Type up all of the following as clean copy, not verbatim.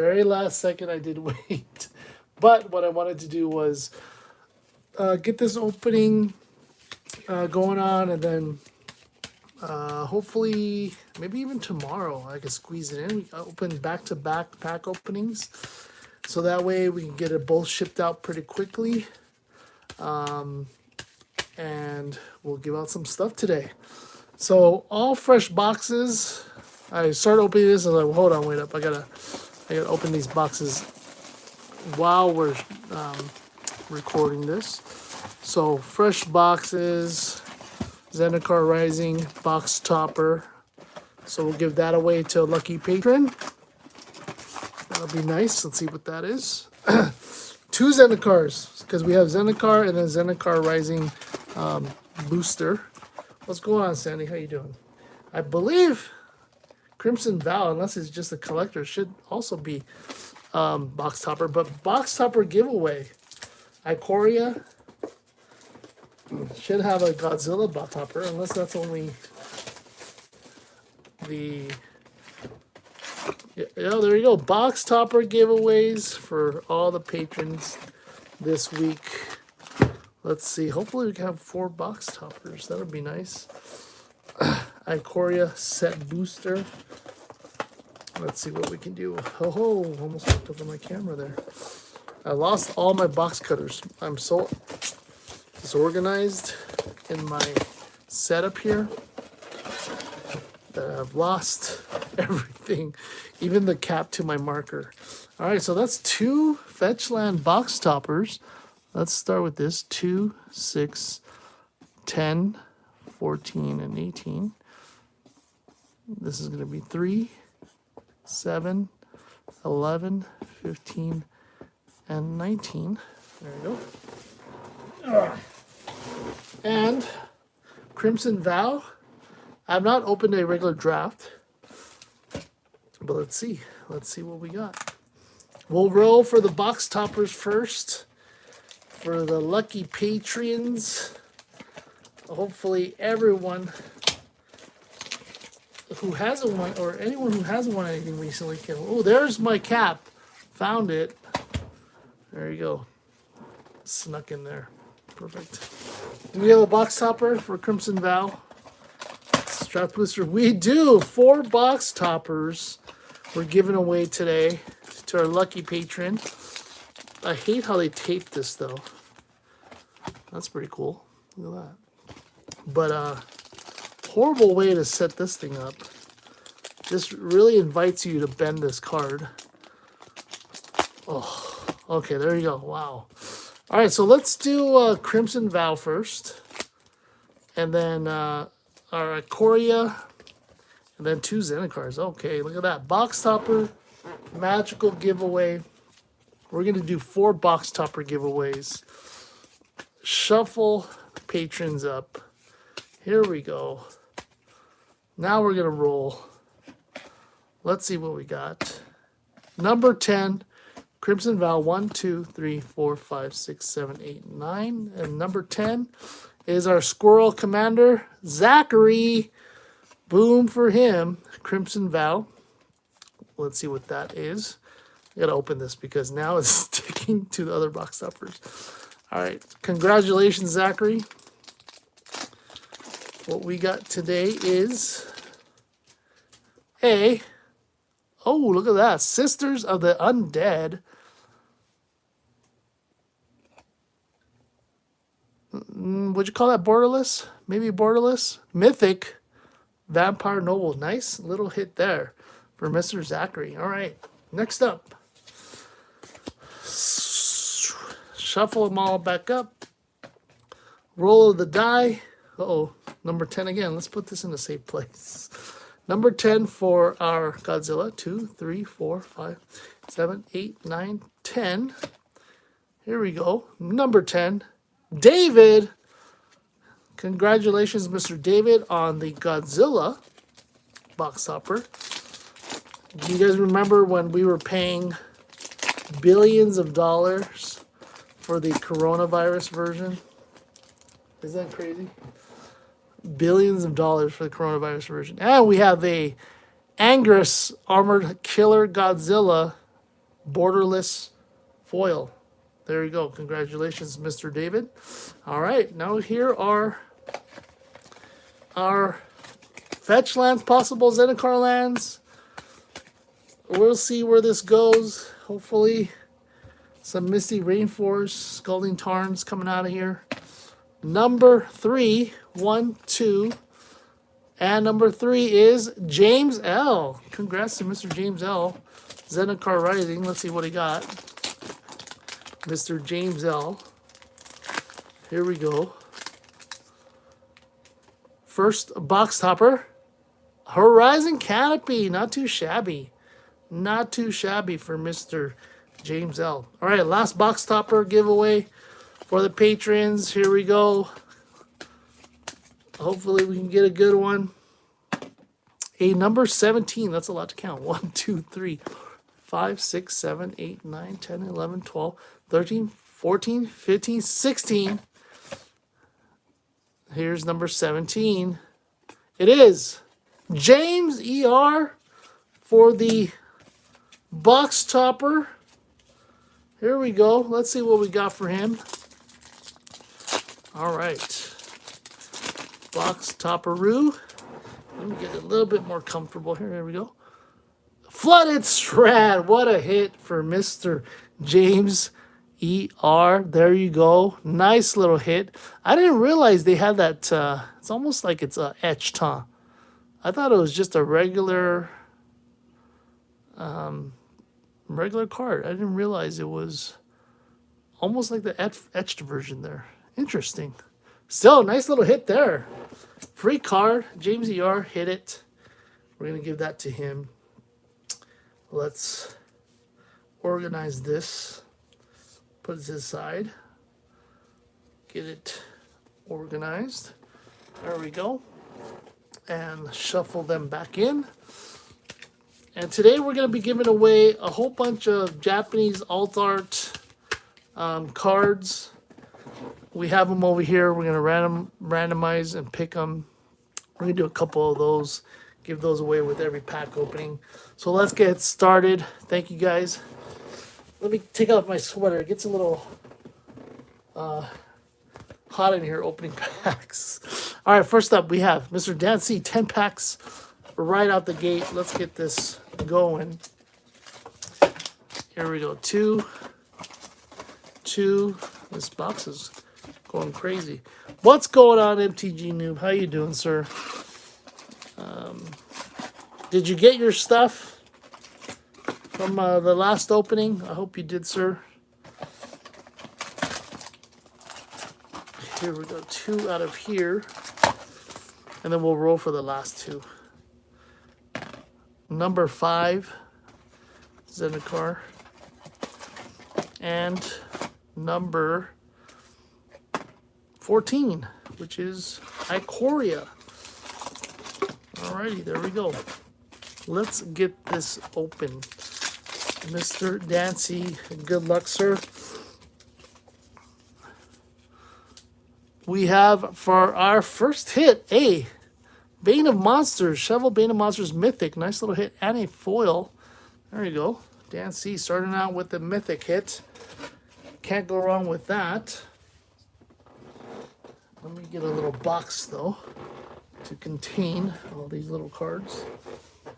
Very last second, I did wait. But what I wanted to do was get this opening going on, and then hopefully, maybe even tomorrow, I can squeeze it in. We open back-to-back pack openings, so that way we can get it both shipped out pretty quickly. And we'll give out some stuff today. So all fresh boxes. I started opening this and I was like, hold on, wait up. I gotta open these boxes while we're recording this. So fresh boxes, Zendikar Rising box topper. So we'll give that away to a lucky patron. That'll be nice. Let's see what that is. Two Zendikars, because we have Zendikar and then Zendikar Rising booster. What's going on, Sandy? How you doing? I believe Crimson Vow, unless it's just a collector, should also be box topper. But box topper giveaway, Ikoria should have a Godzilla box topper, unless that's only the... Yeah, there you go. Box topper giveaways for all the patrons this week. Let's see. Hopefully we can have 4 box toppers. That would be nice. Ikoria set booster. Let's see what we can do. Oh, almost hooked up on my camera there. I lost all my box cutters. I'm so disorganized in my setup here that I've lost everything, even the cap to my marker. All right, so that's 2 Fetchland box toppers. Let's start with this. 2, 6, 10, 14, and 18. This is going to be 3, 7, 11, 15, and 19. There you go. And Crimson Vow. I've not opened a regular draft, but let's see. Let's see what we got. We'll roll for the box toppers first. For the lucky patrons. Hopefully everyone who hasn't won, or anyone who hasn't won anything recently can... Oh, there's my cap. Found it. There you go. Snuck in there. Perfect. Do we have a box topper for Crimson Vow? Strap booster. We do. 4 box toppers we're giving away today to our lucky patron. I hate how they taped this though. That's pretty cool. Look at that. But horrible way to set this thing up. This really invites you to bend this card. Oh, okay, there you go. Wow. All right, so let's do Crimson Vow first. And then our Ikoria. And then 2 Zendikars. Okay, look at that. Box topper, magical giveaway. We're going to do 4 box topper giveaways. Shuffle patrons up. Here we go. Now we're going to roll. Let's see what we got. Number 10, Crimson Vow. 1, 2, 3, 4, 5, 6, 7, 8, 9. And number 10 is our Squirrel Commander, Zachary. Boom for him. Crimson Vow. Let's see what that is. I gotta open this because now it's sticking to the other box toppers. All right, congratulations, Zachary. What we got today is a... Oh, look at that. Sisters of the Undead. Would you call that borderless? Maybe borderless. Mythic Vampire Noble. Nice little hit there for Mr. Zachary. All right, next up. Shuffle them all back up. Roll of the die. Uh-oh, number 10 again. Let's put this in a safe place. Number 10 for our Godzilla. 2, 3, 4, 5, 7, 8, 9, 10. Here we go. Number 10, David. Congratulations, Mr. David, on the Godzilla box topper. Do you guys remember when we were paying billions of dollars for the coronavirus version? Isn't that crazy? Billions of dollars for the coronavirus version. And we have a Angus Armored Killer Godzilla borderless foil. There you go. Congratulations, Mr. David. All right, now here are our fetch lands, possible Zendikar lands. We'll see where this goes. Hopefully, some Misty Rainforest, Scalding Tarns coming out of here. Number 3, 1, 2. And number 3 is James L. Congrats to Mr. James L. Zendikar Rising. Let's see what he got. Mr. James L. Here we go. First box topper. Horizon Canopy. Not too shabby. Not too shabby for Mr. James L. All right, last box topper giveaway for the patrons. Here we go. Hopefully we can get a good one. A number 17. That's a lot to count. 1, 2, 3, 5, 6, 7, 8, 9, 10, 11, 12, 13, 14, 15, 16. Here's number 17. It is James ER for the box topper. Here we go. Let's see what we got for him. All right. Box topperoo. Let me get a little bit more comfortable here. Here we go. Flooded Strand. What a hit for Mr. James ER. There you go. Nice little hit. I didn't realize they had that. It's almost like it's etched, huh? I thought it was just a regular card. I didn't realize it was almost like the etched version there. Interesting. Still, nice little hit there. Free card. James ER hit it. We're going to give that to him. Let's organize this. Put it aside. Get it organized. There we go. And shuffle them back in. And today we're going to be giving away a whole bunch of Japanese alt art cards. We have them over here. We're going to randomize and pick them. We're going to do a couple of those. Give those away with every pack opening. So let's get started. Thank you guys. Let me take off my sweater. It gets a little hot in here opening packs. All right, first up we have Mr. Dancy, 10 packs right out the gate. Let's get this going. Here we go. Two. This box is going crazy. What's going on, MTG Noob? How you doing, sir? Did you get your stuff from the last opening? I hope you did, sir. Here we go. 2 out of here. And then we'll roll for the last 2. Number 5, Zendikar. And number 14, which is Ikoria. Alrighty, there we go. Let's get this open. Mr. Dancy, good luck, sir. We have for our first hit a Bane of Monsters, Shovel Bane of Monsters Mythic. Nice little hit and a foil. There you go. Dancy starting out with the Mythic hit. Can't go wrong with that. Let me get a little box, though, to contain all these little cards.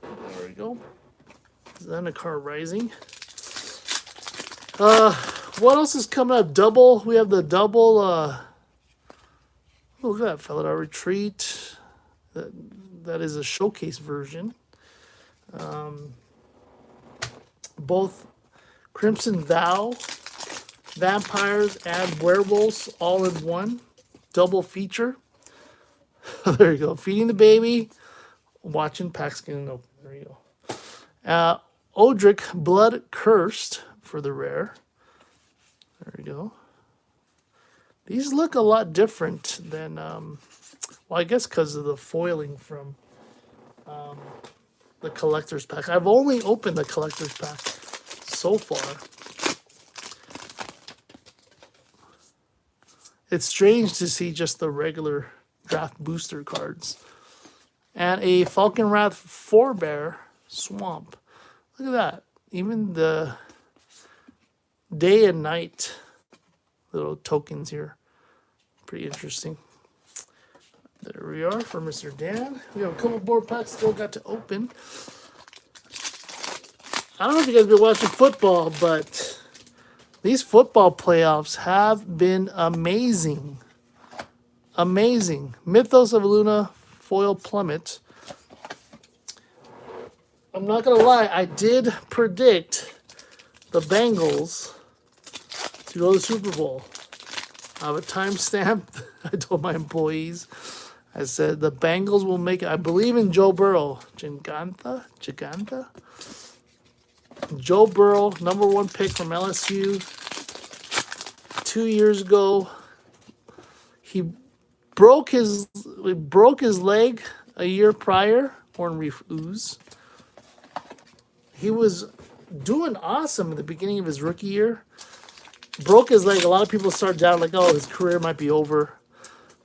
There we go. Zendikar Rising. What else is coming up? Double. We have the double. Look at that, Felidar Retreat. That is a showcase version. Both Crimson Vow, Vampires, and Werewolves all in one. Double feature. There you go. Feeding the baby. Watching packs getting open. There you go. Odric Blood Cursed for the rare. There you go. These look a lot different than, well, I guess because of the foiling from the collector's pack. I've only opened the collector's pack so far. It's strange to see just the regular draft booster cards. And a Falconwrath Forebear Swamp. Look at that. Even the day and night little tokens here. Pretty interesting. There we are for Mr. Dan. We have a couple more packs still got to open. I don't know if you guys have been watching football, but these football playoffs have been amazing. Amazing. Mythos of Luna foil plummet. I'm not going to lie, I did predict the Bengals to go to the Super Bowl. I have a timestamp. I told my employees, I said the Bengals will make it. I believe in Joe Burrow. Giganta? Joe Burrow, #1 pick from LSU. 2 years ago, he broke his leg a year prior. Horn Reef Ooze. He was doing awesome at the beginning of his rookie year. Broke his leg. A lot of people started down like, oh, his career might be over.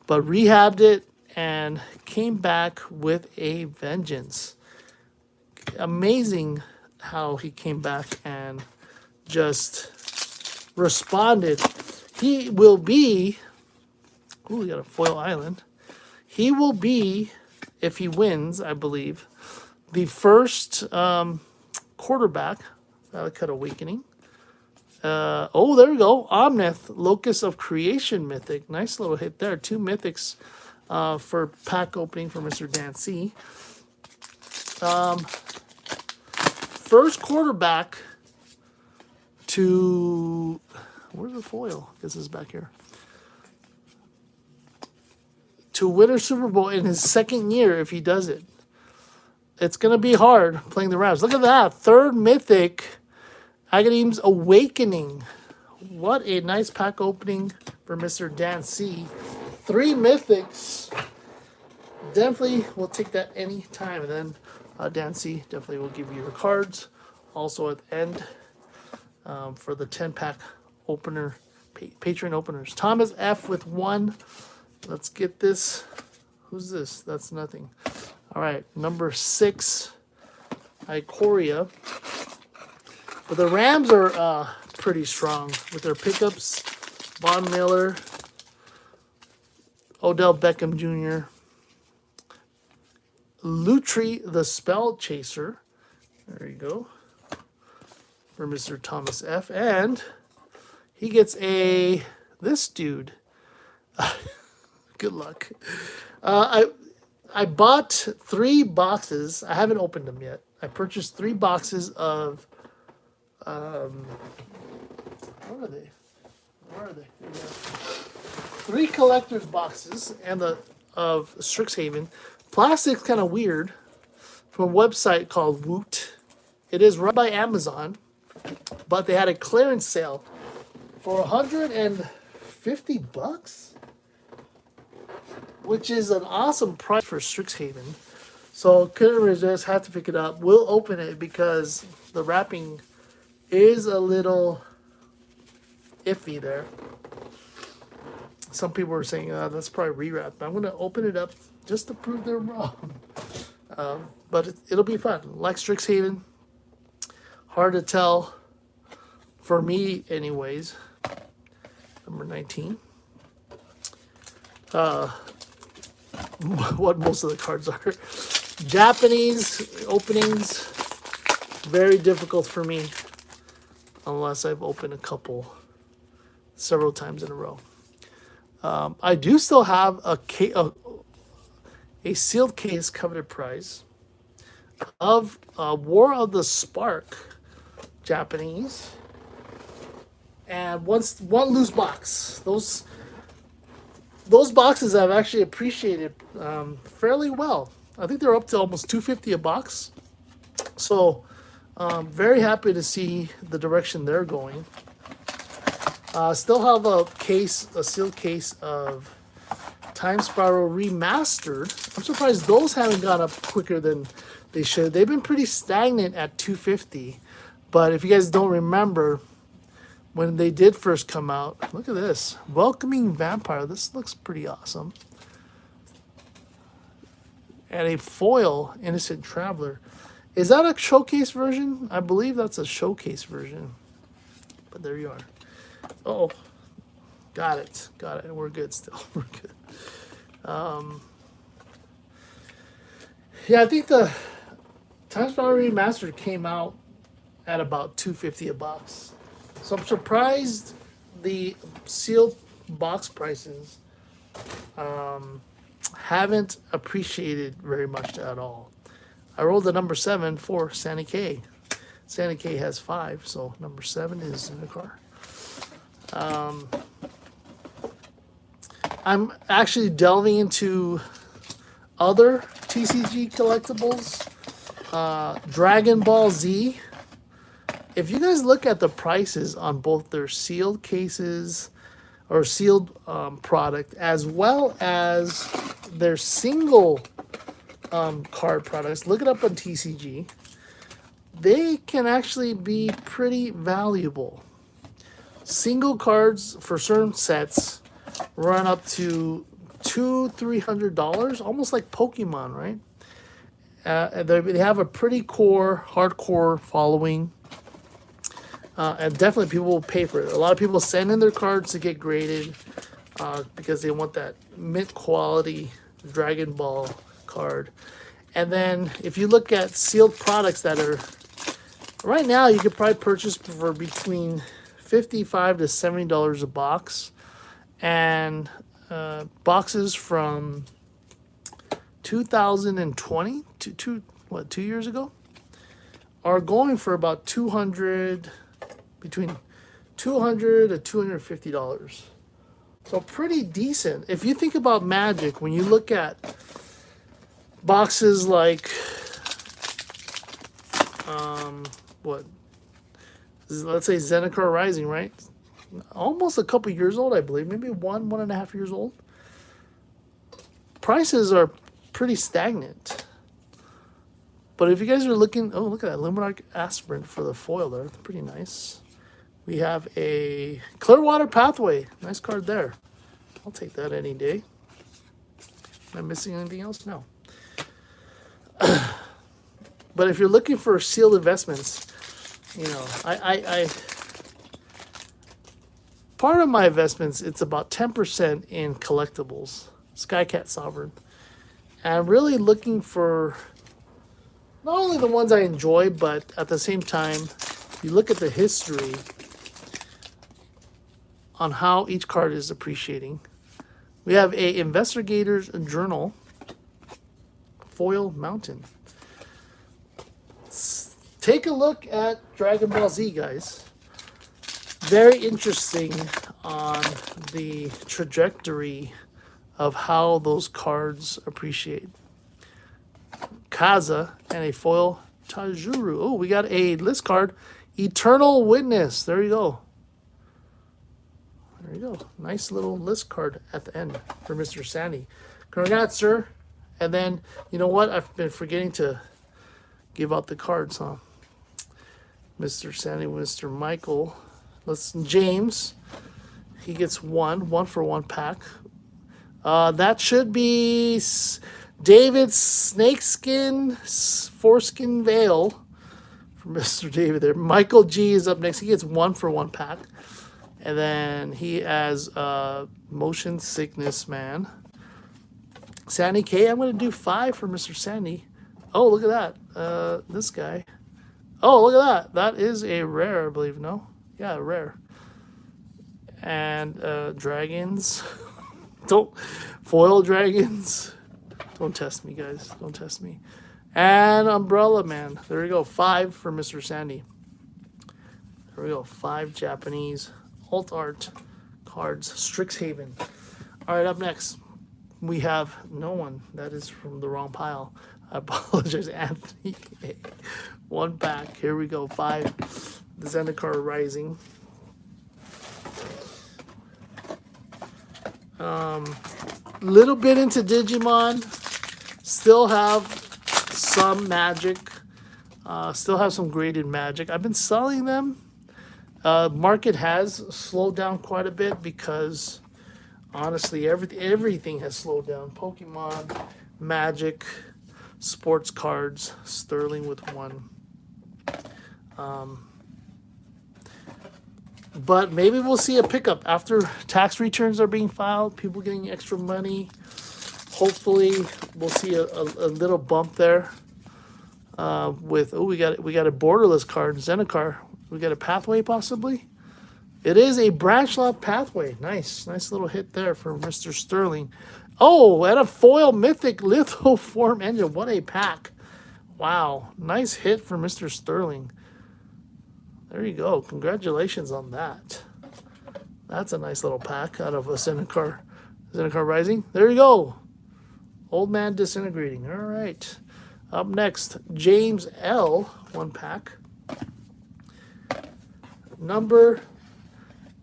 But rehabbed it and came back with a vengeance. Amazing how he came back and just responded. He will be, ooh, we got a foil island. He will be, if he wins, I believe, the first quarterback, Valakut Awakening. Oh, there we go. Omnith, Locus of Creation Mythic. Nice little hit there. 2 mythics for pack opening for Mr. Dan C. First quarterback to... Where's the foil? I guess it's back here. To win a Super Bowl in his second year if he does it. It's going to be hard playing the Rams. Look at that. 3rd mythic, Agadim's Awakening. What a nice pack opening for Mr. Dan C. 3 mythics. Definitely will take that any time. And then Dan C definitely will give you your cards. Also at the end for the 10-pack opener, patron openers. Thomas F with 1. Let's get this. Who's this? That's nothing. All right, number 6, Ikoria. But the Rams are pretty strong with their pickups. Von Miller, Odell Beckham Jr., Lutri the Spell Chaser. There you go. For Mr. Thomas F. And he gets this dude. Good luck. I bought 3 boxes. I haven't opened them yet. I purchased 3 boxes of what are they? Where are they? Here we go. 3 collector's boxes and of Strixhaven. Plastic's kind of weird. From a website called Woot. It is run by Amazon, but they had a clearance sale for $150, which is an awesome price for Strixhaven. So couldn't resist, had to pick it up. We'll open it because the wrapping is a little iffy there. Some people were saying that's probably rewrapped. But I'm going to open it up just to prove they're wrong. But it'll be fun. Like Strixhaven, hard to tell for me anyways. Number 19. What most of the cards are. Japanese openings, very difficult for me unless I've opened a couple several times in a row. I do still have a sealed case coveted prize of War of the Spark Japanese and one loose box. Those boxes I've actually appreciated fairly well. I think they're up to almost $250 a box. So very happy to see the direction they're going. Still have a sealed case of Time Spiral Remastered. I'm surprised those haven't gone up quicker than they should. They've been pretty stagnant at $250. But if you guys don't remember, when they did first come out, look at this. Welcoming Vampire. This looks pretty awesome. And a foil Innocent Traveler. Is that a showcase version? I believe that's a showcase version. but there you are. Oh, got it. Got it. We're good still. We're good. Yeah, I think the Time Spiral Remastered came out at about $250 a box. So I'm surprised the sealed box prices haven't appreciated very much at all. I rolled the number 7 for Sandy K. Sandy K has 5, so number 7 is in the car. I'm actually delving into other TCG collectibles. Dragon Ball Z. If you guys look at the prices on both their sealed cases or sealed product, as well as their single card products, look it up on TCG. They can actually be pretty valuable. Single cards for certain sets run up to $200-$300, almost like Pokemon, right? They have a pretty hardcore following, and definitely people will pay for it. A lot of people send in their cards to get graded because they want that mint quality Dragon Ball card. And then if you look at sealed products that are right now, you could probably purchase for between $55 to $70 a box, and boxes from 2020 to 2 years ago are going for about between $200 to $250. So pretty decent. If you think about Magic, when you look at boxes like let's say Zendikar Rising, right? Almost a couple years old, I believe, maybe 1.5 years old. Prices are pretty stagnant. But if you guys are looking, oh, look at that Lunar Aspirant for the foil there. Pretty nice. We have a Clearwater Pathway. Nice card there. I'll take that any day. Am I missing anything else? No. But if you're looking for sealed investments, you know, I part of my investments, it's about 10% in collectibles. Skycat Sovereign. And I'm really looking for not only the ones I enjoy, but at the same time, you look at the history on how each card is appreciating. We have a Investigator's Journal Foil Mountain. Take a look at Dragon Ball Z, guys. Very interesting on the trajectory of how those cards appreciate. Kaza and a foil Tajuru. Oh, we got a list card. Eternal Witness. There you go. There you go. Nice little list card at the end for Mr. Sandy. Congrats, sir. And then, you know what? I've been forgetting to give out the cards, huh? Mr. Sandy, Mr. Michael. James. He gets one for one pack. That should be David Snakeskin Foreskin Veil for Mr. David there. Michael G is up next. He gets 1 for 1 pack. And then he has Motion Sickness Man. Sandy K, I'm going to do 5 for Mr. Sandy. Oh, look at that. This guy. Oh, look at that. That is a rare, I believe. No? Yeah, rare. And dragons. Don't foil dragons. Don't test me, guys. Don't test me. And Umbrella Man. There we go. 5 for Mr. Sandy. There we go. 5 Japanese alt art cards. Strixhaven. All right, up next, we have no one. That is from the wrong pile. I apologize, Anthony. 1 pack. Here we go. 5. The Zendikar Rising. Little bit into Digimon. Still have some Magic. Still have some graded Magic. I've been selling them. Market has slowed down quite a bit because honestly everything has slowed down. Pokemon, Magic, sports cards, Sterling with 1. But maybe we'll see a pickup after tax returns are being filed, people getting extra money. Hopefully we'll see a little bump there. With we got a borderless card, Zendikar. We got a pathway possibly. It is a branch lot pathway. Nice little hit there for Mr. Sterling. Oh, and a foil mythic lithoform engine. What a pack! Wow, nice hit for Mr. Sterling. There you go. Congratulations on that. That's a nice little pack out of a Zendikar Rising. There you go. Old man disintegrating. All right. Up next, James L. One pack. Number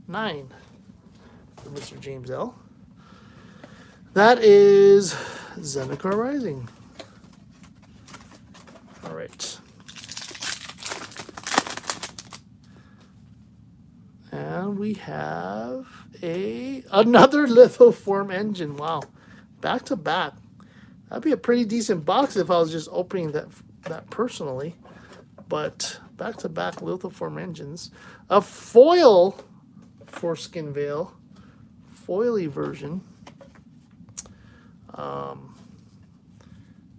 9 for Mr. James L. That is Zendikar Rising. All right. And we have another lithoform engine. Wow. Back to back. That'd be a pretty decent box if I was just opening that personally. But back to back lithoform engines. A foil Foreskin Veil. Foily version. If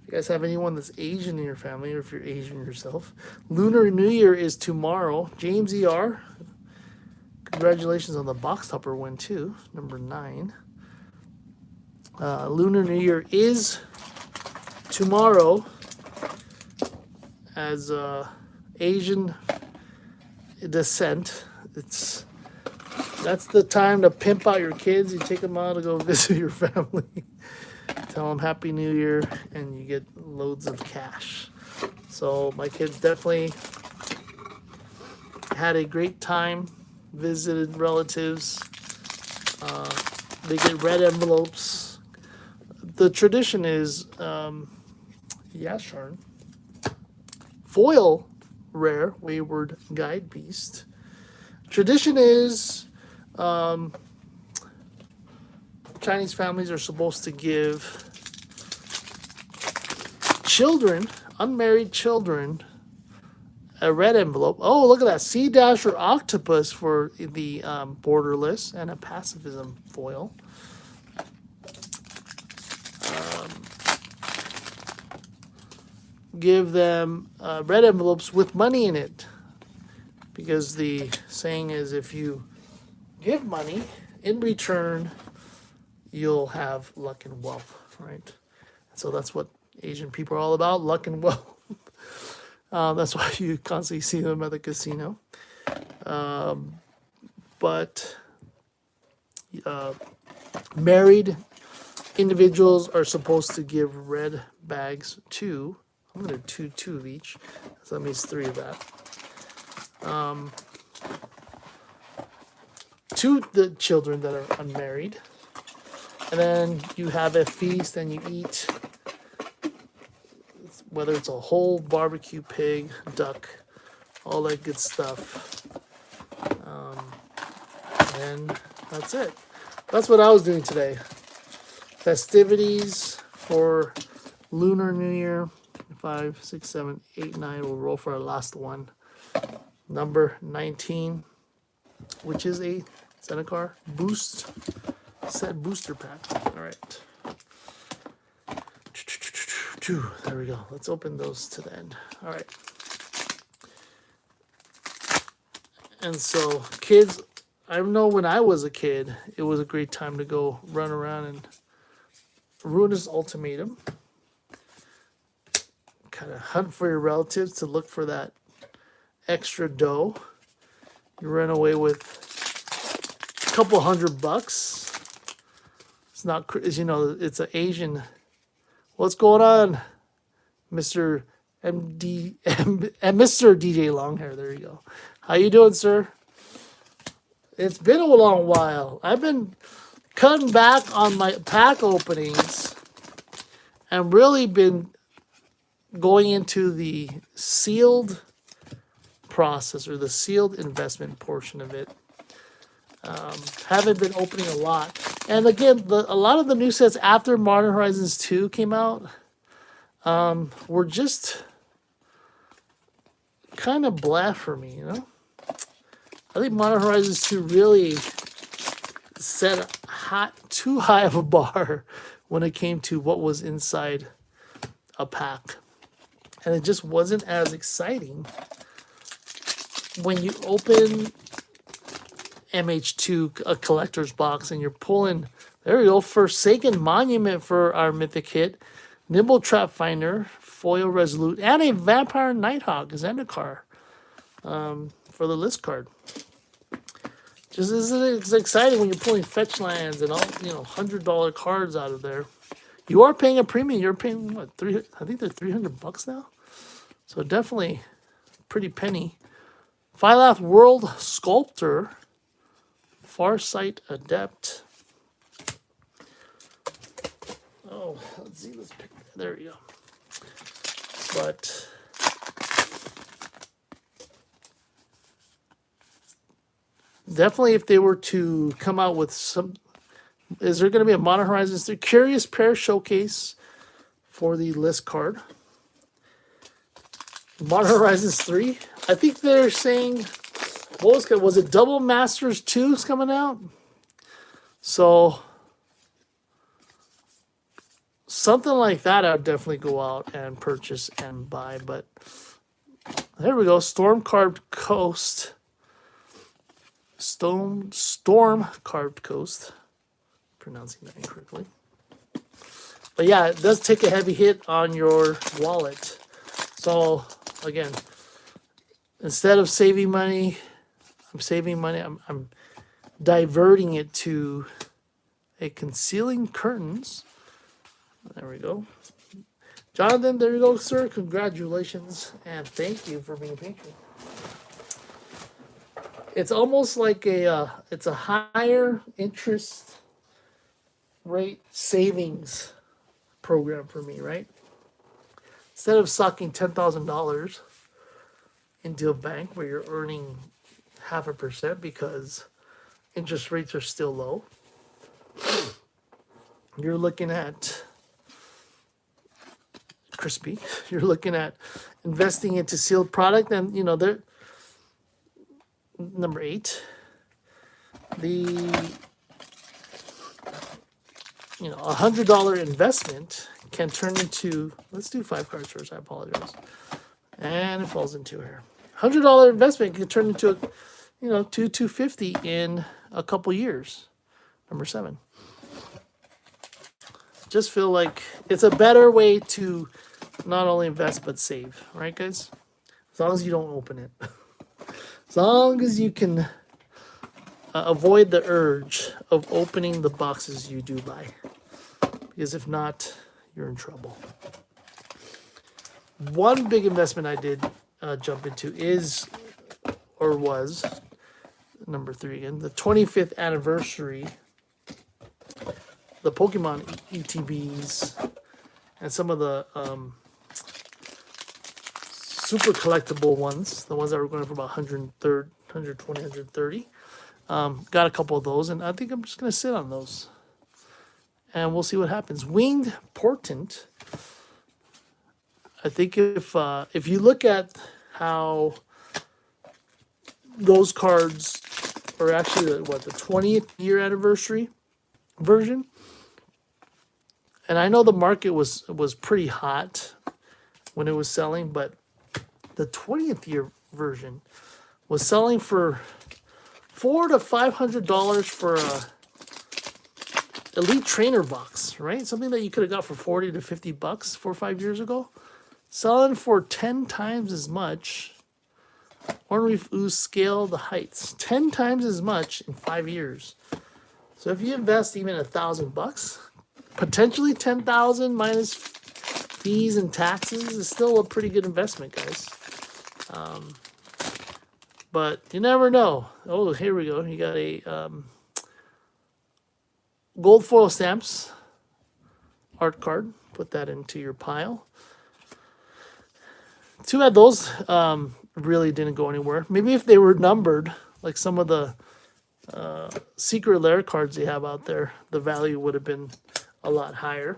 you guys have anyone that's Asian in your family, or if you're Asian yourself, Lunar New Year is tomorrow. James ER. Congratulations on the box topper win too, number 9. Lunar New Year is tomorrow. As Asian descent, that's the time to pimp out your kids. You take them out to go visit your family, tell them Happy New Year, and you get loads of cash. So my kids definitely had a great time. Visited relatives. They get red envelopes. The tradition is Yasharn. Foil rare Wayward Guide Beast. Tradition is Chinese families are supposed to give children, unmarried children, a red envelope. Oh, look at that. Sea Dasher Octopus for the borderless and a pacifism foil. Give them red envelopes with money in it. Because the saying is if you give money, in return, you'll have luck and wealth, right? So that's what Asian people are all about, luck and wealth. That's why you constantly see them at the casino. But married individuals are supposed to give red bags to, I'm going to do two of each, so that means 3 of that. To the children that are unmarried. And then you have a feast and you eat, whether it's a whole barbecue pig, duck, all that good stuff. And that's it. That's what I was doing today. Festivities for Lunar New Year. 5, 6, 7, 8, 9. We'll roll for our last one. Number 19, which is a Zendikar boost set booster pack. All right. There we go. Let's open those to the end. All right. And so, kids, I know when I was a kid, it was a great time to go run around and Ruinous Ultimatum. Kind of hunt for your relatives to look for that extra dough. You run away with a couple $100. It's not, as you know, it's an Asian. What's going on, Mr. Mr. DJ Longhair? There you go. How you doing, sir? It's been a long while. I've been cutting back on my pack openings and really been going into the sealed process or the sealed investment portion of it. Haven't been opening a lot. And again, a lot of the new sets after Modern Horizons 2 came out were just kind of blah for me, you know? I think Modern Horizons 2 really set too high of a bar when it came to what was inside a pack. And it just wasn't as exciting when you open MH2, a collector's box, and you're pulling, there we go, Forsaken Monument for our mythic hit, Nimble Trap Finder, Foil Resolute, and a Vampire Nighthawk Zendikar for the list card. Just it's exciting when you're pulling fetch lands and all, $100 cards out of there. You are paying a premium. You're paying what, I think they're $300 now. So definitely pretty penny. Phylath World Sculptor, Farsight Adept. Oh, let's see. Let's pick. There we go. But definitely, if they were to come out with some, is there going to be a Modern Horizons 3 Curious Pair Showcase for the list card? Modern Horizons 3. I think they're saying, was it Double Masters 2 is coming out? So something like that, I'd definitely go out and purchase and buy. But there we go. Storm Carved Coast. Storm Carved Coast. Pronouncing that incorrectly. But yeah, it does take a heavy hit on your wallet. So again, instead of saving money, I'm diverting it to a Concealing Curtains. There we go. Jonathan, there you go, sir. Congratulations and thank you for being a patron. It's almost like it's a higher interest rate savings program for me, right? Instead of sucking $10,000 into a bank where you're earning 0.5% because interest rates are still low, you're looking at crispy. You're looking at investing into sealed product, and they're number 8. The $100 investment can turn into, let's do 5 cards first. I apologize, and it falls into here. $100 investment can turn into $250 in a couple years. Number 7. Just feel like it's a better way to not only invest but save, right, guys? As long as you don't open it. As long as you can avoid the urge of opening the boxes you do buy. Because if not, you're in trouble. One big investment I did jump into was number 3 again, the 25th anniversary, the Pokemon ETBs, and some of the super collectible ones, the ones that were going for about 120, 130. Got a couple of those, and I think I'm just going to sit on those. And we'll see what happens. Winged Portent. I think if you look at how those cards are actually the 20th year anniversary version, and I know the market was pretty hot when it was selling, but the 20th year version was selling for $400 to $500 for a Elite Trainer box, right? Something that you could have got for $40 to $50 4 or 5 years ago. Selling for 10 times as much. Ornreef Ooze Scale the Heights. 10 times as much in 5 years. So if you invest even $1,000, potentially 10,000 minus fees and taxes is still a pretty good investment, guys. But you never know. Oh, here we go. You got a gold foil stamps art card. Put that into your pile. Too bad those really didn't go anywhere. Maybe if they were numbered, like some of the secret lair cards they have out there, the value would have been a lot higher.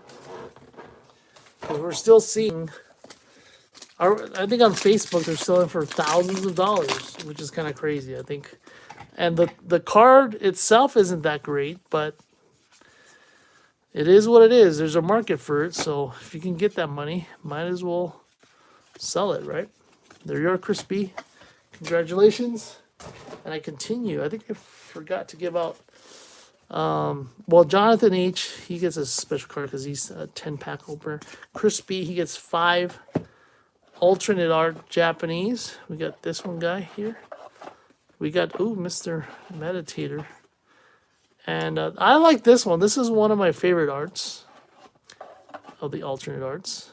But we're still seeing, I think on Facebook they're selling for thousands of dollars, which is kind of crazy. I think And the card itself isn't that great, but it is what it is. There's a market for it, so if you can get that money, might as well sell it, right? There you are, Crispy. Congratulations. And I continue. I think I forgot to give out. Well, Jonathan H, he gets a special card because he's a 10-pack opener. Crispy, he gets 5 alternate art Japanese. We got this one guy here. We got, ooh, Mr. Meditator. And I like this one. This is one of my favorite arts of the alternate arts.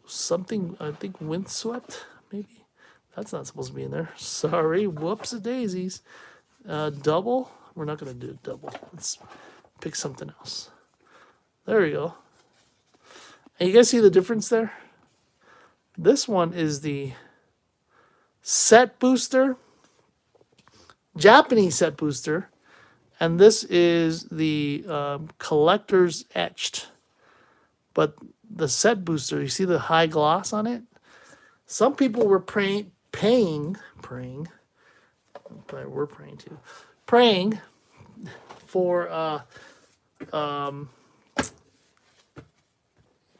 Something, I think, Windswept, maybe? That's not supposed to be in there. Sorry. Whoops-a-daisies. Double. We're not going to do double. Let's pick something else. There we go. And you guys see the difference there? This one is the set booster, Japanese set booster, and this is the collector's etched. But the set booster, you see the high gloss on it? Some people were praying for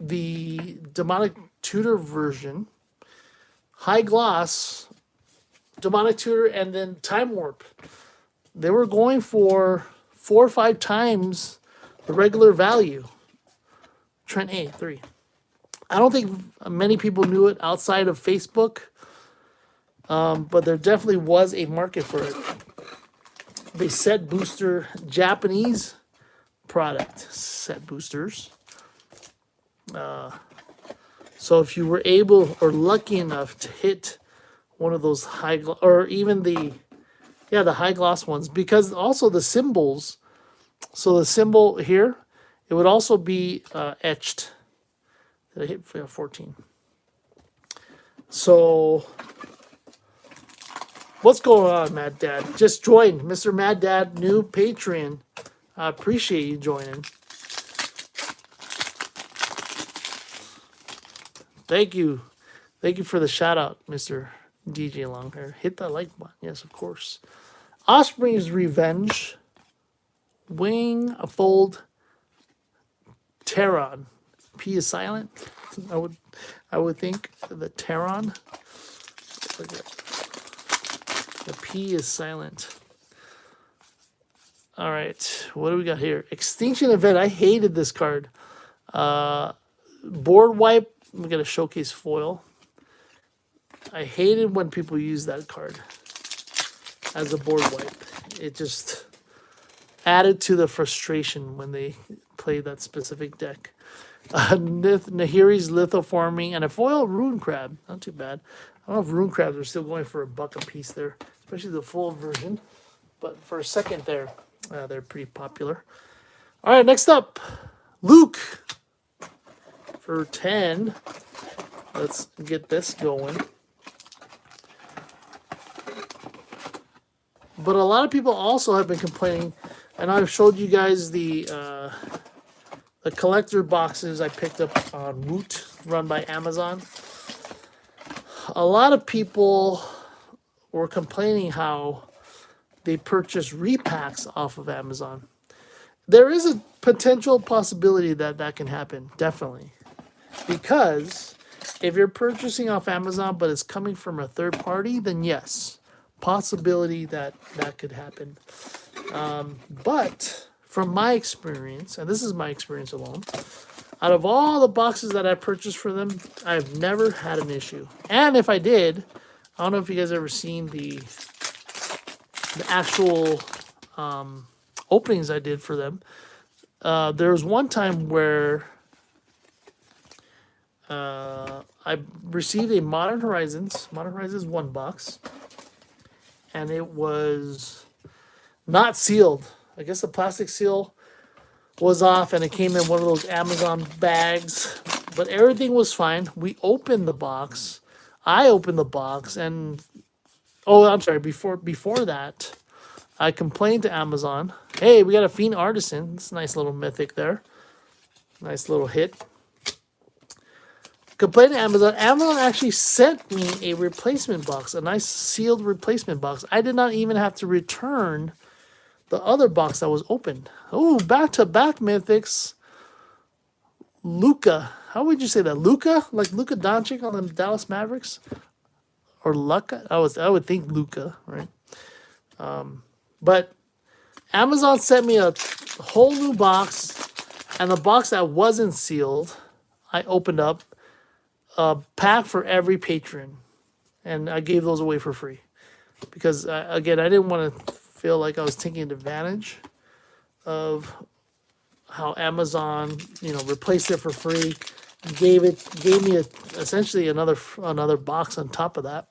the Demonic Tutor version, high gloss, Demonic Tutor, and then Time Warp. They were going for 4 or 5 times the regular value. Trent A, 3. I don't think many people knew it outside of Facebook, but there definitely was a market for it. The set booster Japanese product, set boosters. So if you were able or lucky enough to hit one of those high or even the high gloss ones, because also the symbols, so the symbol here, it would also be etched. Did I hit 14? So what's going on, Mad Dad? Just joined, Mr. Mad Dad, new Patreon. I appreciate you joining. Thank you. Thank you for the shout out, Mr. DJ Longhair. Hit that like button. Yes, of course. Osprey's Revenge. Wing, a fold. Terron. P is silent. I would think the Terron. The P is silent. All right. What do we got here? Extinction Event. I hated this card. Board Wipe. We got a showcase foil. I hated when people use that card as a board wipe. It just added to the frustration when they play that specific deck. Nahiri's Lithoforming and a foil Rune Crab. Not too bad. I don't know if Rune Crabs are still going for $1 a piece there, especially the full version. But for a second there, they're pretty popular. All right, next up, Luke. For 10, let's get this going. But a lot of people also have been complaining, and I've showed you guys the collector boxes I picked up on Woot, run by Amazon. A lot of people were complaining how they purchase repacks off of Amazon. There is a potential possibility that that can happen, definitely. Because if you're purchasing off Amazon, but it's coming from a third party, then yes, possibility that that could happen. But from my experience, and this is my experience alone, out of all the boxes that I purchased for them, I've never had an issue. And if I did, I don't know if you guys ever seen the actual openings I did for them. There was one time where I received a Modern Horizons 1 box, and it was not sealed. I guess the plastic seal was off, and it came in one of those Amazon bags, but everything was fine. We opened the box. I opened the box, and I'm sorry, before that, I complained to Amazon. Hey, we got a Fiend Artisan. It's a nice little mythic there. Nice little hit. complaining to Amazon. Amazon actually sent me a replacement box, a nice sealed replacement box. I did not even have to return the other box that was open. Oh, back-to-back mythics. Luca. How would you say that? Luca? Like Luca Doncic on the Dallas Mavericks? Or Luca? I would think Luca, right? But Amazon sent me a whole new box, and the box that wasn't sealed, I opened up a pack for every patron, and I gave those away for free because, again, I didn't want to feel like I was taking advantage of how Amazon, replaced it for free, gave me essentially another box on top of that.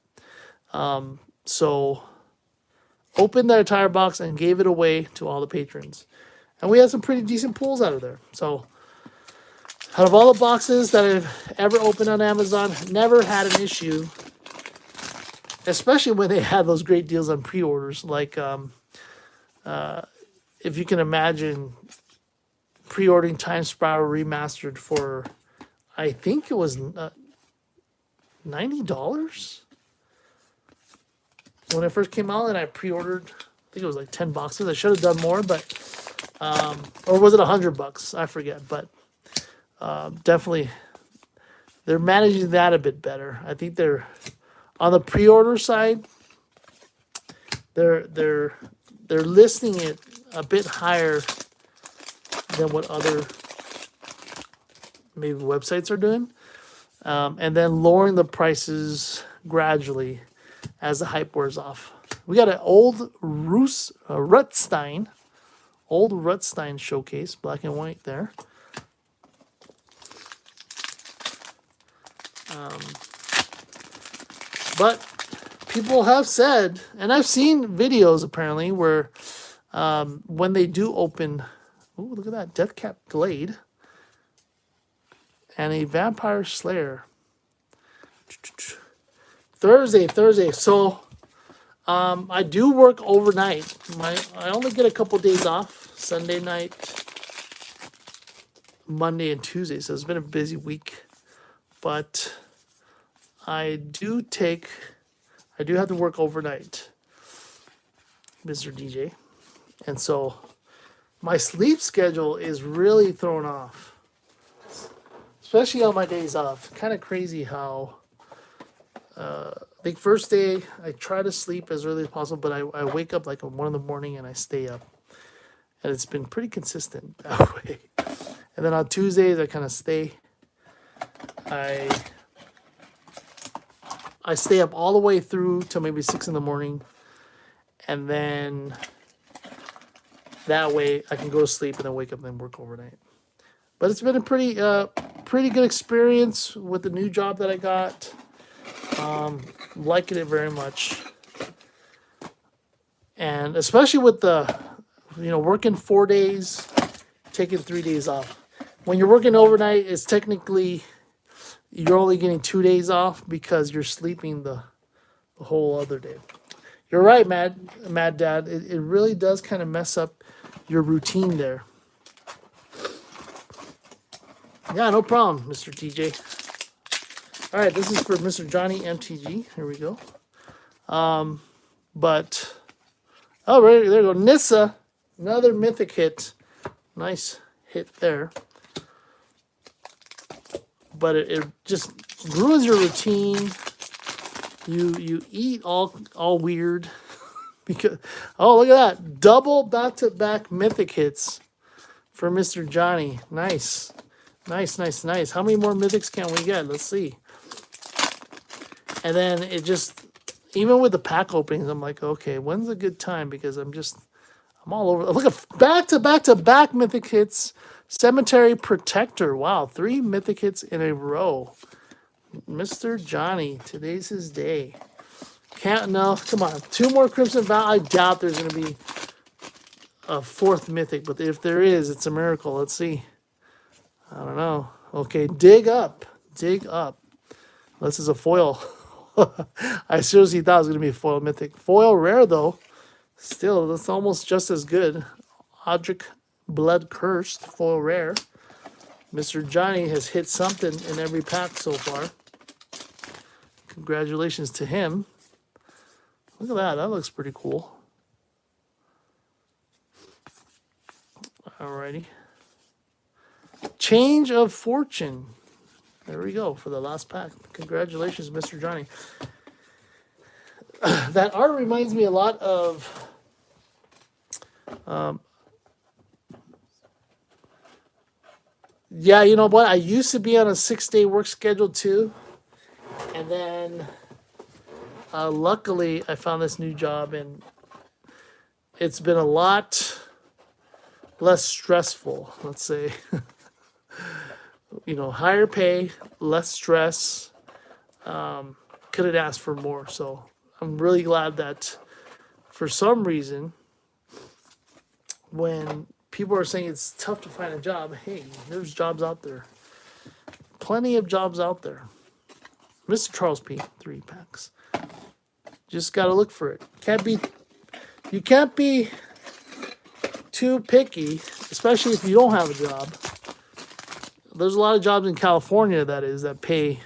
So opened that entire box and gave it away to all the patrons. And we had some pretty decent pulls out of there. So out of all the boxes that I've ever opened on Amazon, never had an issue, especially when they had those great deals on pre-orders. Like, if you can imagine pre-ordering Time Spiral Remastered for, I think it was $90 when it first came out, and I pre-ordered, I think it was like 10 boxes. I should have done more, but or was it $100? I forget, but definitely they're managing that a bit better. I think they're on the pre-order side. They're listing it a bit higher than what other maybe websites are doing, and then lowering the prices gradually as the hype wears off. We got an old Rutstein showcase, black and white there. But people have said, and I've seen videos apparently where when they do open, ooh, look at that, Deathcap Glade and a Vampire Slayer. Thursday. So I do work overnight. I only get a couple days off, Sunday night, Monday, and Tuesday. So it's been a busy week. But I do have to work overnight, Mr. DJ. And so my sleep schedule is really thrown off, especially on my days off. Kind of crazy how I think first day I try to sleep as early as possible, but I wake up like at 1 a.m. and I stay up. And it's been pretty consistent that way. And then on Tuesdays I kind of stay. I stay up all the way through till maybe 6 a.m. And then that way I can go to sleep and then wake up and then work overnight. But it's been a pretty good experience with the new job that I got. Liking it very much. And especially with the, working 4 days, taking 3 days off. When you're working overnight, it's technically, you're only getting 2 days off because you're sleeping the whole other day. You're right, Mad Dad. It really does kind of mess up your routine there. Yeah, no problem, Mr. TJ. All right, this is for Mr. Johnny MTG. Here we go. Right, there you go. Nissa, another mythic hit. Nice hit there. But it just ruins your routine. You eat all weird because look at that, double back-to-back mythic hits for Mr. Johnny. Nice. How many more mythics can we get? Let's see. And then it just, even with the pack openings, I'm like, okay, when's a good time? Because I'm all over. Look at back-to-back mythic hits. Cemetery Protector. Wow, 3 mythic hits in a row. Mr. Johnny, today's his day. Come on. 2 more Crimson Vow. I doubt there's going to be a 4th mythic, but if there is, it's a miracle. Let's see. I don't know. Okay, dig up. This is a foil. I seriously thought it was going to be a foil mythic. Foil rare, though. Still, that's almost just as good. Odric Blood Cursed, foil rare. Mr. Johnny has hit something in every pack so far. Congratulations to him. Look at that. That looks pretty cool. Alrighty. Change of fortune. There we go for the last pack. Congratulations, Mr. Johnny. That art reminds me a lot of yeah, you know what? I used to be on a 6-day work schedule too. And then luckily I found this new job and it's been a lot less stressful, let's say. You know, higher pay, less stress. Couldn't ask for more. So I'm really glad that for some reason, when people are saying it's tough to find a job, hey, there's jobs out there. Plenty of jobs out there. Mr. Charles P. 3 packs. Just got to look for it. You can't be too picky, especially if you don't have a job. There's a lot of jobs in California, that pay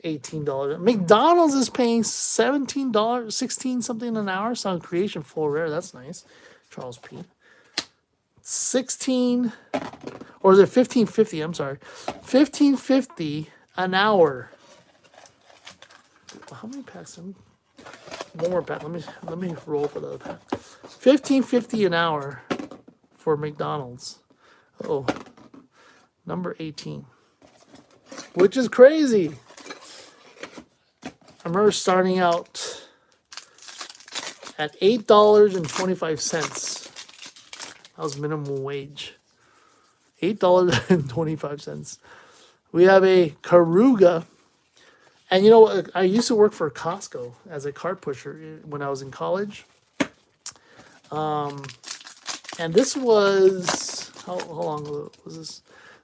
$18. McDonald's is paying $17, $16 something an hour. Sound creation full rare. That's nice. Charles P. 16, or is it $15.50? I'm sorry, $15.50 an hour. How many packs? One more pack. Let me roll for the other pack. $15.50 an hour for McDonald's. Oh, number 18, which is crazy. I remember starting out at $8.25. That was minimum wage. $8.25. We have a Karuga. And you know, I used to work for Costco as a cart pusher when I was in college. And this was, how long was this?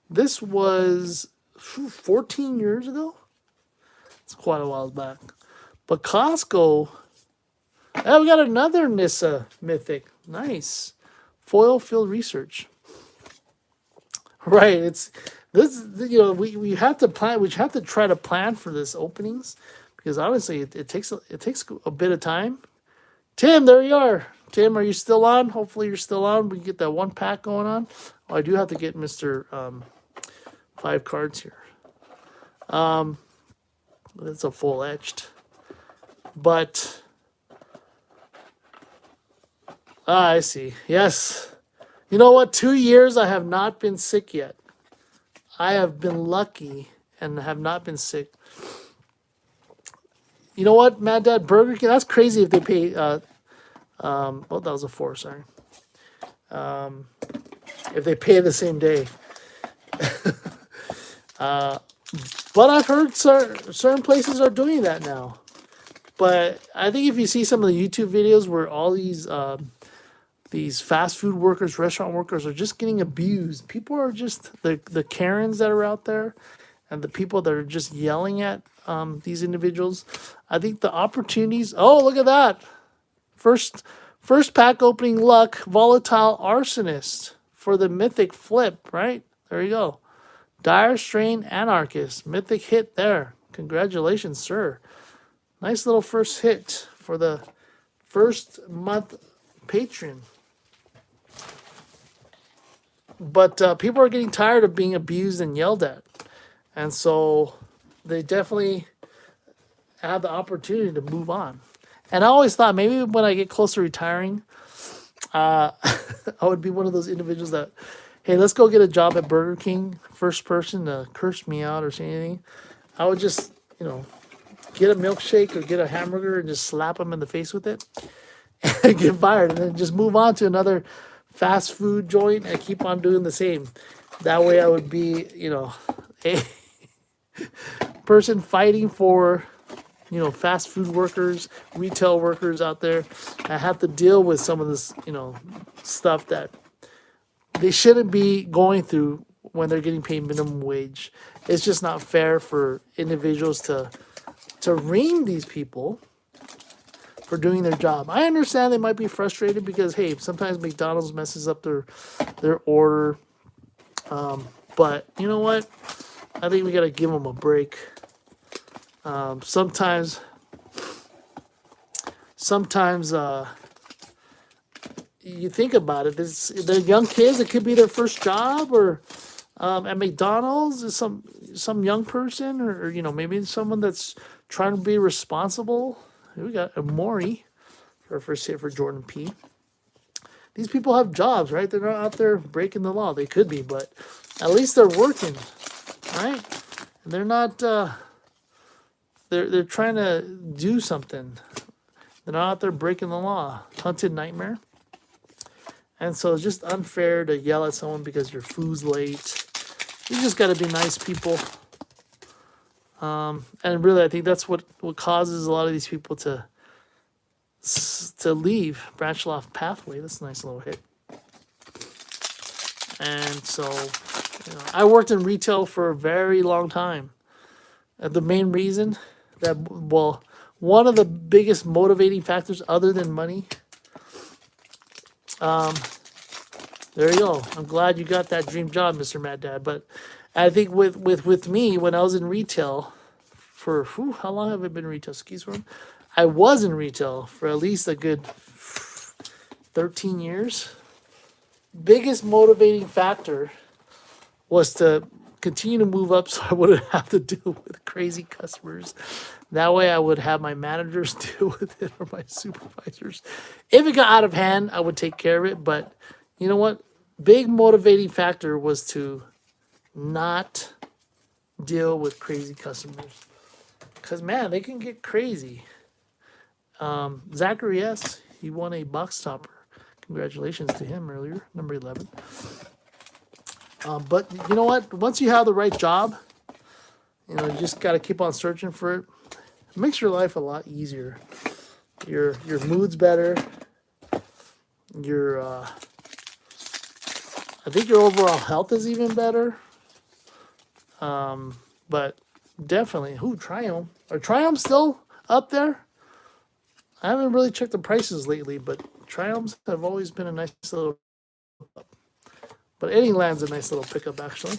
This was 14 years ago. It's quite a while back. But Costco, we got another Nissa Mythic. Nice. Foil field research. Right, it's this. You know, we have to plan. We have to try to plan for this openings because honestly, it takes a bit of time. Tim, there you are. Tim, are you still on? Hopefully, you're still on. We can get that one pack going on. Oh, I do have to get Mr. 5 cards here. It's a full etched, but I see. Yes. You know what? 2 years I have not been sick yet. I have been lucky and have not been sick. You know what, Mad Dad? Burger King, that's crazy if they pay, that was a 4, sorry. If they pay the same day. But I've heard certain places are doing that now. But I think if you see some of the YouTube videos where all these fast food workers, restaurant workers are just getting abused. People are just, the Karens that are out there and the people that are just yelling at these individuals. I think the opportunities, oh, look at that. First pack opening luck, Volatile Arsonist for the Mythic flip, right? There you go. Dire Strain Anarchist, Mythic hit there. Congratulations, sir. Nice little first hit for the first month patron. But people are getting tired of being abused and yelled at. And so they definitely have the opportunity to move on. And I always thought maybe when I get close to retiring, I would be one of those individuals that, hey, let's go get a job at Burger King. First person to curse me out or say anything. I would just, get a milkshake or get a hamburger and just slap them in the face with it and get fired. And then just move on to another fast food joint and keep on doing the same. That way I would be, a person fighting for, fast food workers, retail workers out there. I have to deal with some of this, stuff that they shouldn't be going through when they're getting paid minimum wage. It's just not fair for individuals to ream these people for doing their job. I understand they might be frustrated because, hey, sometimes McDonald's messes up their order But you know what? I think we got to give them a break. Sometimes you think about it. They're young kids. It could be their first job, or at McDonald's is some young person, or maybe someone that's trying to be responsible. Here we got Amori for our first hit for Jordan P. These people have jobs, right? They're not out there breaking the law. They could be, but at least they're working, right? And they're not. They're trying to do something. They're not out there breaking the law. Hunted nightmare. And so it's just unfair to yell at someone because your food's late. You just got to be nice people. And really, I think that's what causes a lot of these people to leave, branch off pathway. That's a nice little hit. And so, I worked in retail for a very long time. The main reason that, one of the biggest motivating factors other than money, there you go. I'm glad you got that dream job, Mr. Mad Dad. But I think with me, when I was in retail for, how long have I been in retail? Skis room? I was in retail for at least a good 13 years. Biggest motivating factor was to continue to move up so I wouldn't have to deal with crazy customers. That way I would have my managers deal with it or my supervisors. If it got out of hand, I would take care of it. But you know what? Big motivating factor was to not deal with crazy customers. Because, man, they can get crazy. Zachary S., he won a box topper. Congratulations to him earlier, number 11. But you know what? Once you have the right job, you just got to keep on searching for it. It makes your life a lot easier. Your mood's better. I think your overall health is even better. But definitely, Triumph. Are Triumph still up there? I haven't really checked the prices lately, but Triumphs have always been a nice little pickup. But any land's a nice little pickup, actually.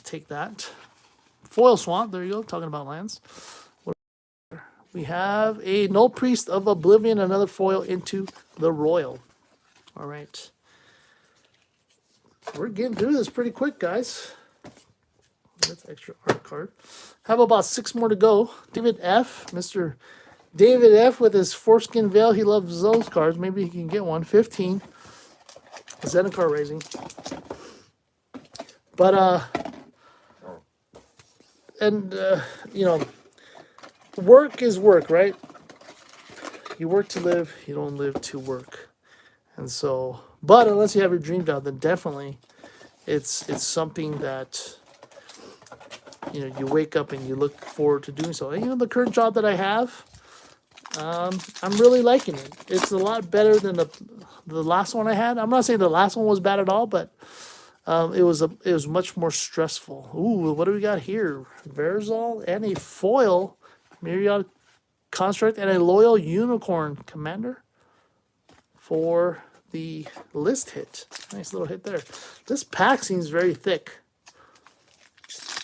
Take that. Foil Swamp, there you go, talking about lands. We have a Null Priest of Oblivion, another foil into the Royal. All right. We're getting through this pretty quick, guys. That's extra art card. Have about 6 more to go. David F. Mr. David F. with his foreskin veil. He loves those cards. Maybe he can get one. 15. Zendikar Raising. But, work is work, right? You work to live. You don't live to work. And so, but unless you have your dream job, then definitely it's something that you wake up and you look forward to doing so. And the current job that I have, I'm really liking it. It's a lot better than the last one I had. I'm not saying the last one was bad at all, but it was much more stressful. Ooh, what do we got here? Verzal and a foil Myriad Construct and a Loyal Unicorn Commander for the list hit. Nice little hit there. This pack seems very thick.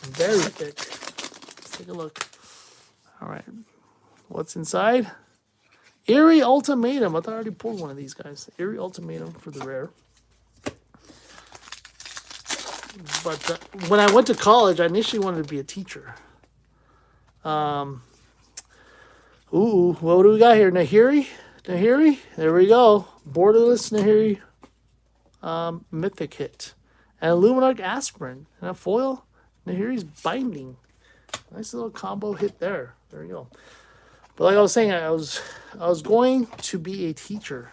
Very thick. Let's take a look. All right. What's inside? Eerie Ultimatum. I thought I already pulled one of these guys. Eerie Ultimatum for the rare. But when I went to college, I initially wanted to be a teacher. Ooh, what do we got here? Nahiri? There we go. Borderless Nahiri Mythic hit. And a Luminarch Aspirin. And a foil Nahiri's Binding. Nice little combo hit there. There we go. But like I was saying, I was going to be a teacher.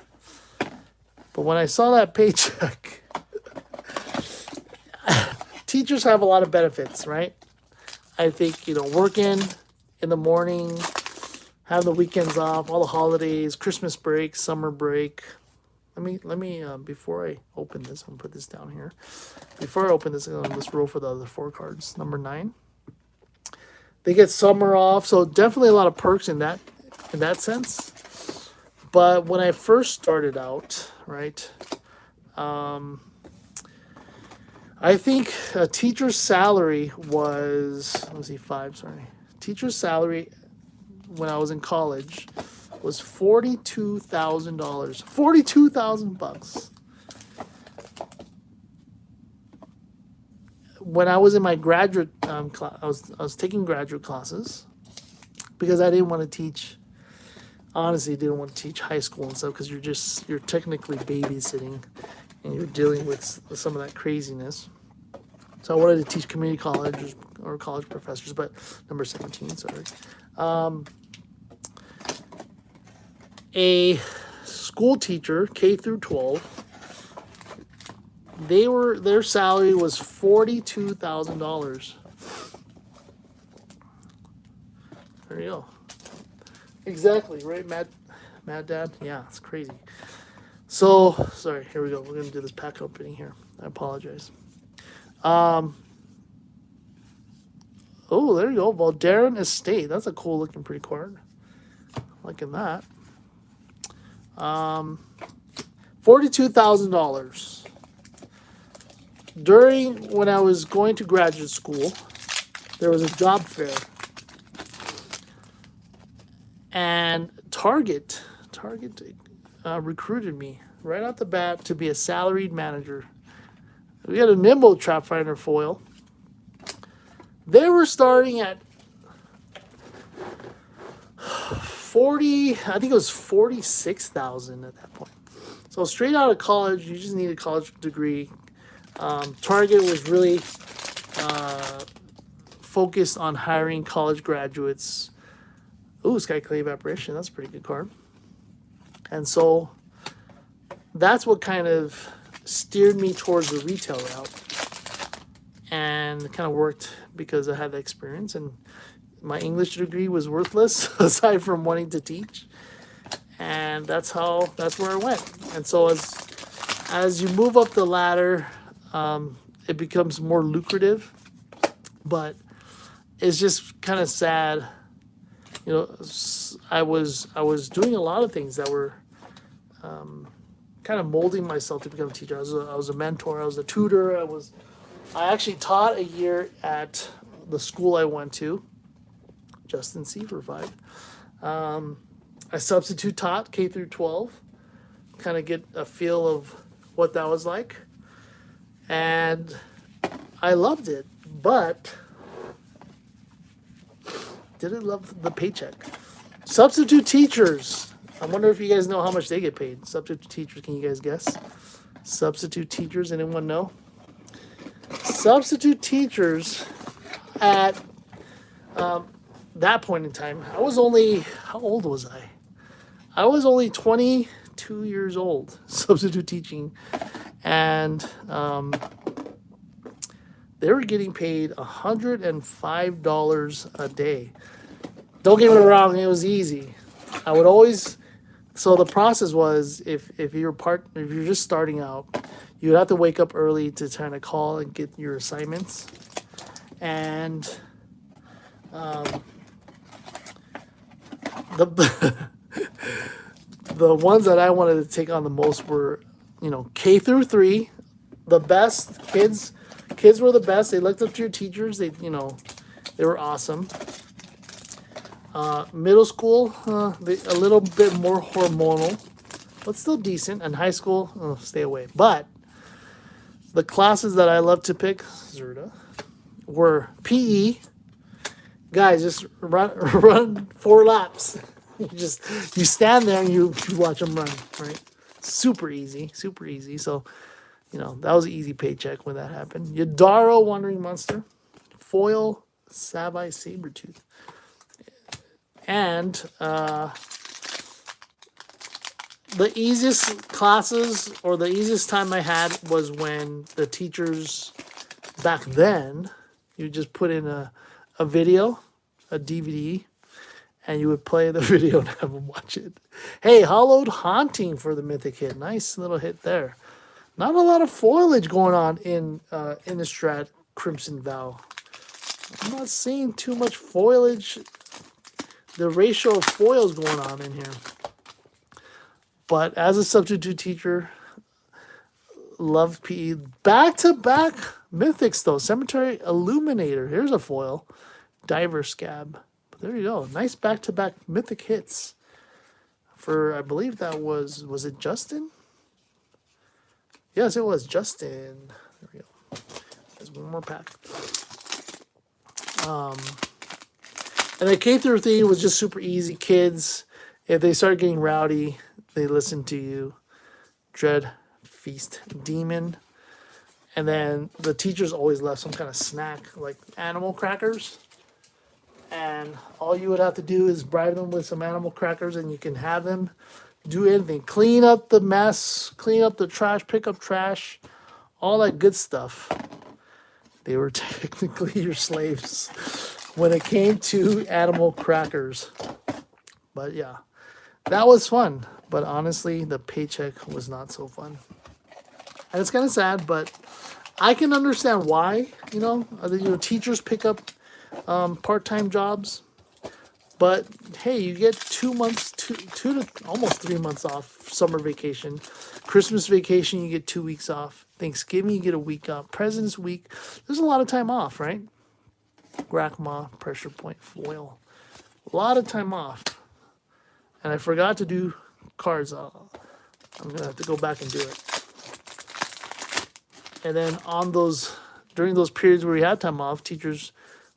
But when I saw that paycheck, teachers have a lot of benefits, right? I think, working in the morning, have the weekends off, all the holidays, Christmas break, summer break. Let me before I open this, I'm gonna put this down here. Before I open this, let's roll for the other 4 cards. Number 9. They get summer off, so definitely a lot of perks in that sense. But when I first started out, right, I think a teacher's salary was, let's see, five, sorry. Teacher's salary when I was in college was $42,000. 42,000 bucks. When I was in my graduate class, I was taking graduate classes because I didn't want to teach. Honestly, didn't want to teach high school and stuff because you're technically babysitting, and you're dealing with some of that craziness. So I wanted to teach community college or college professors, but number 17, sorry. A school teacher, K through 12, their salary was $42,000. There you go. Exactly, right, Mad Dad? Yeah, it's crazy. So, sorry, here we go. We're going to do this pack opening here. I apologize. Oh, there you go. Valderan Estate. That's a cool looking pretty card. Liking that. $42,000. When I was going to graduate school, there was a job fair. And Target recruited me right out the bat to be a salaried manager. We had a Nimble Trap Finder foil. They were starting at 40, I think it was 46,000 at that point. So straight out of college, you just need a college degree. Target was really focused on hiring college graduates. Ooh, Skyclave Evaporation, that's a pretty good card. And so that's what kind of steered me towards the retail route. And it kind of worked because I had the experience, and my English degree was worthless aside from wanting to teach. And that's where I went. And so as you move up the ladder, it becomes more lucrative, but it's just kind of sad. You know, I was doing a lot of things that were kind of molding myself to become a teacher. I was a mentor. I was a tutor. I actually taught a year at the school I went to, Justin C. for 5. I substitute taught K through 12, kind of get a feel of what that was like, and I loved it, but didn't love the paycheck. Substitute teachers. I wonder if you guys know how much they get paid. Substitute teachers, can you guys guess? Substitute teachers, anyone know? Substitute teachers at that point in time, how old was I? I was only 22 years old, substitute teaching, and they were getting paid $105 a day. Don't get me wrong, it was easy. I would always, so the process was if you're just starting out, you would have to wake up early to kind of call and get your assignments. And the ones that I wanted to take on the most were, K through 3, the best kids. Kids were the best. They looked up to your teachers. They were awesome. Middle school, a little bit more hormonal, but still decent. And high school, stay away. But the classes that I love to pick, Zerda, were PE. Guys, just run 4 laps. You stand there and you watch them run, right? Super easy. So, that was an easy paycheck when that happened. Yadaro Wandering Monster, Foil Savai Sabretooth. And the easiest classes or the easiest time I had was when the teachers back then, you just put in a video, a DVD, and you would play the video and have them watch it. Hey, Hollowed Haunting for the Mythic hit. Nice little hit there. Not a lot of foliage going on in Innistrad Crimson Vow. I'm not seeing too much foliage. The ratio of foils going on in here. But as a substitute teacher, Love PE. Back-to-back mythics, though. Cemetery Illuminator. Here's a foil. Diver Scab. But there you go. Nice back-to-back mythic hits. For, I believe that was it Justin? Yes, it was Justin. There we go. There's one more pack. And then K through 3 was just super easy. Kids, if they start getting rowdy, they listen to you. Dread Feast Demon. And then the teachers always left some kind of snack, like animal crackers. And all you would have to do is bribe them with some animal crackers, and you can have them do anything. Clean up the mess, clean up the trash, pick up trash, all that good stuff. They were technically your slaves when it came to animal crackers. But yeah, that was fun. But honestly, the paycheck was not so fun. And it's kind of sad, but I can understand why, teachers pick up part-time jobs. But hey, you get 2 months, two to almost 3 months off summer vacation. Christmas vacation, you get 2 weeks off. Thanksgiving, you get a week off. President's Week, there's a lot of time off, right? Grackmaw, Pressure Point, Foil. A lot of time off. And I forgot to do cards. I'm going to have to go back and do it. And then during those periods where we had time off, teachers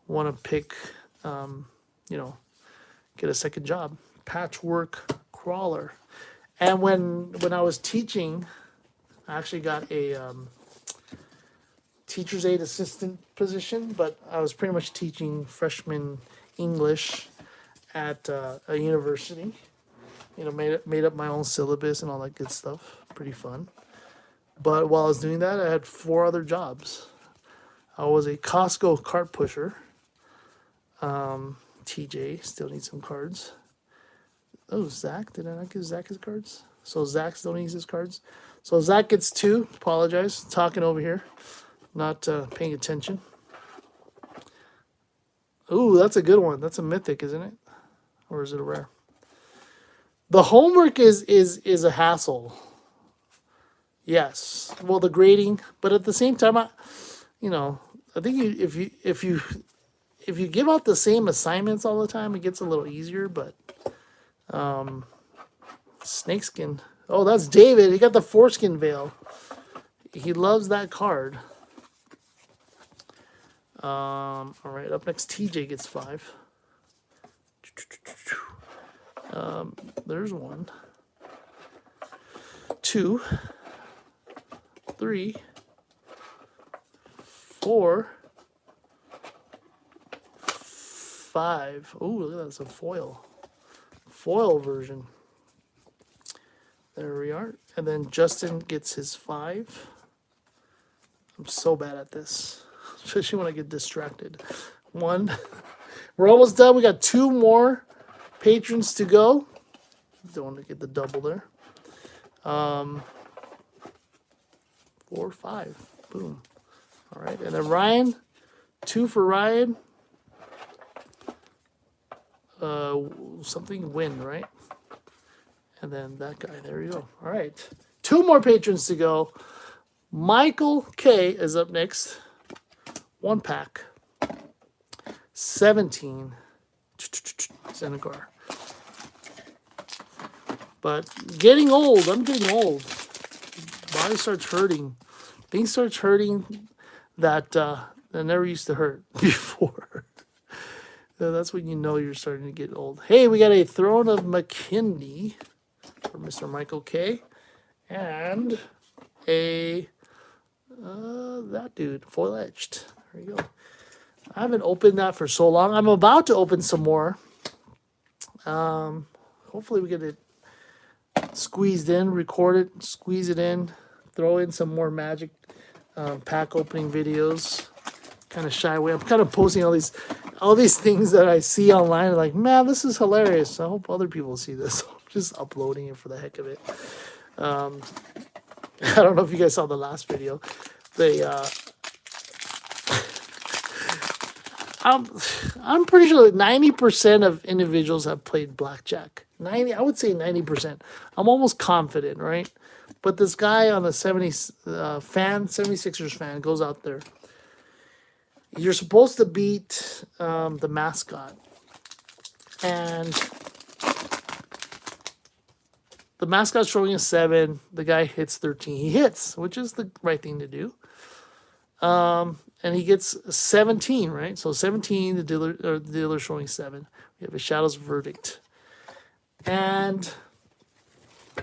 want to pick, get a second job. Patchwork Crawler. And when I was teaching, I actually got a teacher's aide assistant position, but I was pretty much teaching freshman English at a university. Made up my own syllabus and all that good stuff. Pretty fun. But while I was doing that, I had 4 other jobs. I was a Costco cart pusher. TJ still needs some cards. Oh, Zach. Did I not give Zach his cards? So Zach still needs his cards. So Zach gets 2. Apologize. Talking over here. Not paying attention. Ooh, that's a good one. That's a mythic, isn't it? Or is it a rare? The homework is a hassle. Yes. Well, the grading, but at the same time, I think if you give out the same assignments all the time, it gets a little easier. But Snakeskin. Oh, that's David. He got the foreskin veil. He loves that card. All right. Up next, TJ gets 5. There's 1, 2, 3, 4, 5. Oh, look at that. It's a foil. Foil version. There we are. And then Justin gets his 5. I'm so bad at this, especially when I get distracted. 1. We're almost done. We got 2 more patrons to go. Don't want to get the double there. 4, 5. Boom. All right. And then Ryan. 2 for Ryan. Something win, right? And then that guy. There you go. All right. 2 more patrons to go. Michael K is up next. 1 pack. 17. Senegar. But getting old. I'm getting old. Body starts hurting. Things starts hurting that never used to hurt before. So that's when you know you're starting to get old. Hey, we got a Throne of McKinley for Mr. Michael K. And a that dude, foil etched. There you go. I haven't opened that for so long. I'm about to open some more. Hopefully we get it squeezed in, record it, squeeze it in, throw in some more Magic pack opening videos. Kind of shy away. I'm kind of posting all these things that I see online. Like, man, this is hilarious. I hope other people see this. I'm just uploading it for the heck of it. I don't know if you guys saw the last video. I'm pretty sure that 90% of individuals have played blackjack. 90, I would say 90%. I'm almost confident, right? But this guy on the 76ers fan goes out there. You're supposed to beat the mascot. And the mascot's throwing a 7. The guy hits 13. He hits, which is the right thing to do. And he gets 17, right? So 17, the dealer showing 7. We have a shadows verdict. And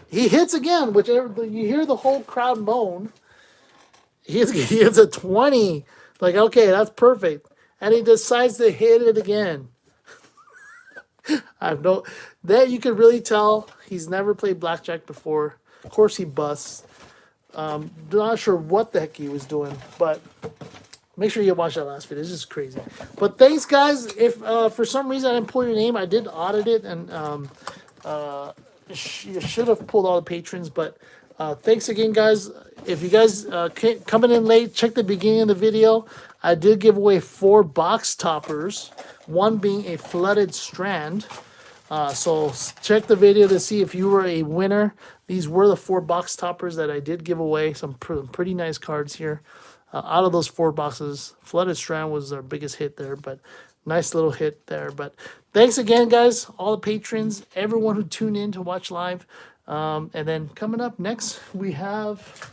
he hits again, which you hear the whole crowd moan. He hits a 20. Like, okay, that's perfect. And he decides to hit it again. That you can really tell he's never played blackjack before. Of course he busts. Not sure what the heck he was doing, but make sure you watch that last video. It's just crazy. But thanks, guys. If for some reason I didn't pull your name, I did audit it, and you should have pulled all the patrons. But thanks again, guys. If you guys coming in late, check the beginning of the video. I did give away 4 box toppers, one being a flooded strand. So check the video to see if you were a winner. These were the 4 box toppers that I did give away. Some pretty nice cards here. Out of those 4 boxes, Flooded Strand was our biggest hit there, but nice little hit there. But thanks again, guys, all the patrons, everyone who tuned in to watch live. And then coming up next, we have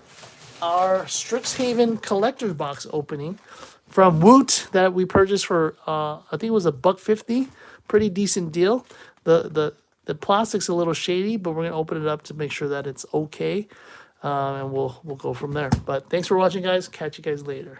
our Strixhaven Collector's Box opening from Woot that we purchased for, I think it was $1.50. Pretty decent deal. The plastic's a little shady, but we're going to open it up to make sure that it's okay. And we'll go from there. But thanks for watching, guys. Catch you guys later.